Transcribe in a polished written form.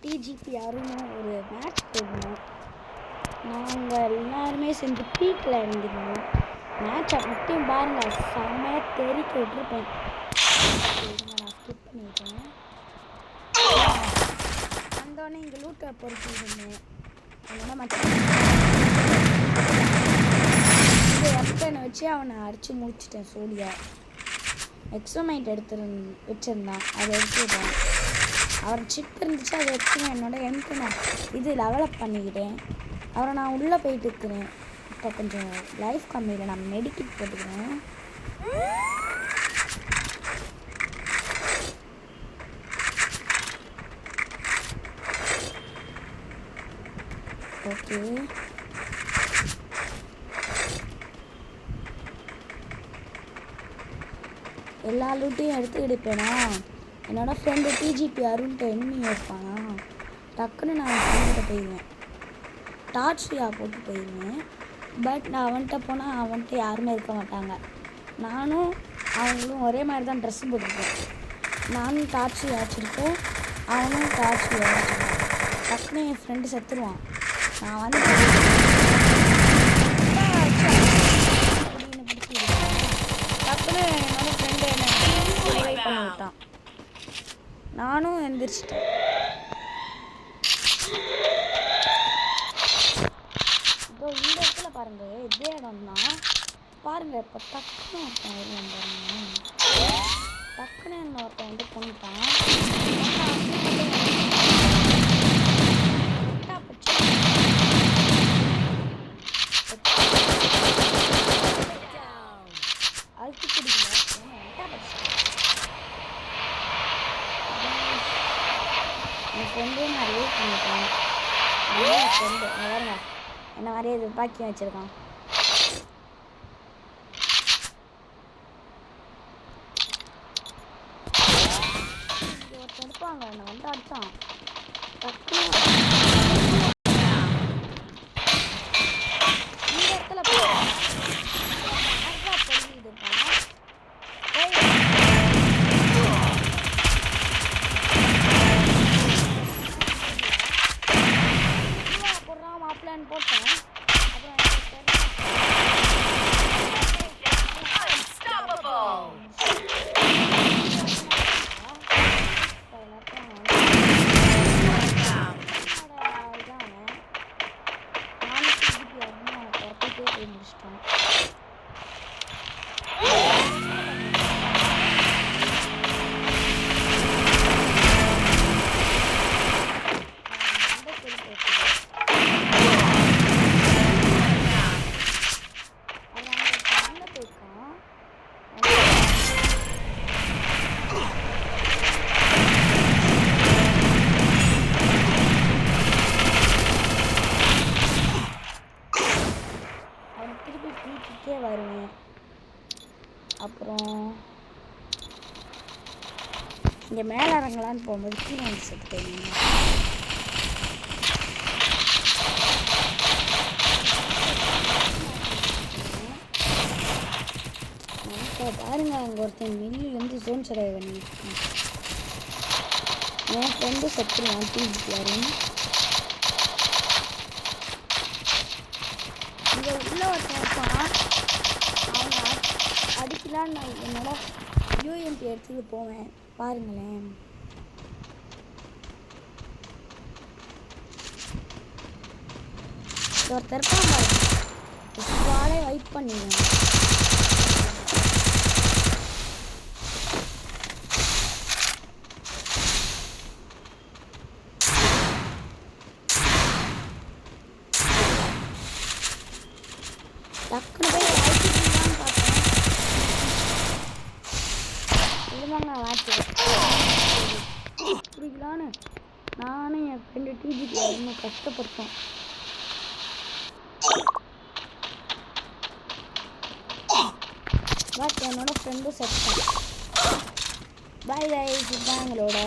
DGP Arun ஒரு match போடணும். நாங்கள் எல்லாருமே சேர்ந்து பீக்கில் இறங்கிடுவோம். மேட்சை மட்டும் பாருங்கள், செம்மையாக தெறிக்க விட்டுருப்பேன். நான் ஸ்கிப் பண்ணிட்டேன். வந்தோடனே இங்கே லூட்டை பொறுத்து இருந்தேன். அதனால மட்டும் எஃப்டனை வச்சு அவனை அடித்து முடிச்சிட்டேன். சோடியா எக்ஸோமைட் வச்சுருந்தான், அதை எடுத்துக்கிட்டேன். அவர் சிப் இருந்துச்சு, அதை வச்சு என்னோட எம்டனை இது லெவலப் பண்ணிக்கிட்டேன். அவரை நான் உள்ளே போயிட்டு இருக்கிறேன். இப்போ கொஞ்சம் லைஃப் கம்மியில் நான் மெடிக்கிட் போட்டுக்கிறேன். ஓகே, எல்லா லூட்டையும் எடுத்துக்கிடுப்பேனா. என்னோட ஃப்ரெண்டு டிஜிபி அருண்கிட்ட எனிமி இருப்பானா, டக்குன்னு நான் ஃப்ரெண்ட்கிட்ட போயிடுவேன். டார்ச்சியா போட்டு போயிடுவேன். பட் நான் அவன்கிட்ட போனால் அவன்கிட்ட யாருமே இருக்க மாட்டாங்க. நானும் அவங்களும் ஒரே மாதிரி தான் ட்ரெஸ்ஸு போட்டுருப்பேன். நானும் டார்ச்சி வச்சுருப்போம், அவனும் டார்ச்சி வச்சுருப்பேன். டக்குன்னு என் ஃப்ரெண்டு செத்துருவான். நான் வந்து அப்படின்னு பிடிச்சிருக்கேன். டக்குன்னு என்னோட ஃப்ரெண்டு என்ன ரிவைவ் பண்ணி விட்டான். நானும் எந்திரிச்சிட்டேன். இப்போ இந்த இடத்துல பாருங்கள், இதே இடம் தான் பாருங்கள். இப்போ டக்குன்னு ஒருத்தன் வருவான் பாருங்க. டக்குன்னு என்ன ஒருத்தன் வந்து பண்ணிட்டான். அழுத்தி குடிக்கல, என் ஃப்ரெண்டே நான் ரிவைவ் பண்ணிட்டேன். என் ஃப்ரெண்டு பாருங்க, என்ன மாதிரியே துப்பாக்கி வச்சுருக்கான். ஒருத்தர் எடுப்பாங்க, என்னை வந்து அடித்தான். இந்த இடத்துல போடுறான் மாப்பிள்ளான்னு போட்டேன். வருவேன். அப்புறம் இங்கே மேலே இறங்கலான்னு போகும்போது கீழே வந்து செத்துட்டேன். பாருங்க, அங்கே ஒருத்தன் மில்லிலேருந்து ஜோன் சர்வை பண்ணிட்டு என் ஃப்ரெண்டு செத்துருவான். டிஜிபி யாரும் இங்கே உள்ள ஒருத்தன் இருப்பான். அவனை அடிக்கலான்னு நான் என்னோட யூஎம்பி எடுத்துகிட்டு போவேன். பாருங்களேன், ஒருத்தர் இருப்பான் பாருங்க, வாழை வைப் பண்ணிடுவேன். டக்குன்னு போய் அழைச்சிட்டு பார்த்தேன். இருந்தாங்க வாட்சி புரிக்கலான்னு நானும் என் ஃப்ரெண்டு டிஜிபி இன்னும் கஷ்டப்பட்டோம். பட் என்னோட ஃப்ரெண்டும் செத்தான். பாய் பாய், இதுதான் எங்களோட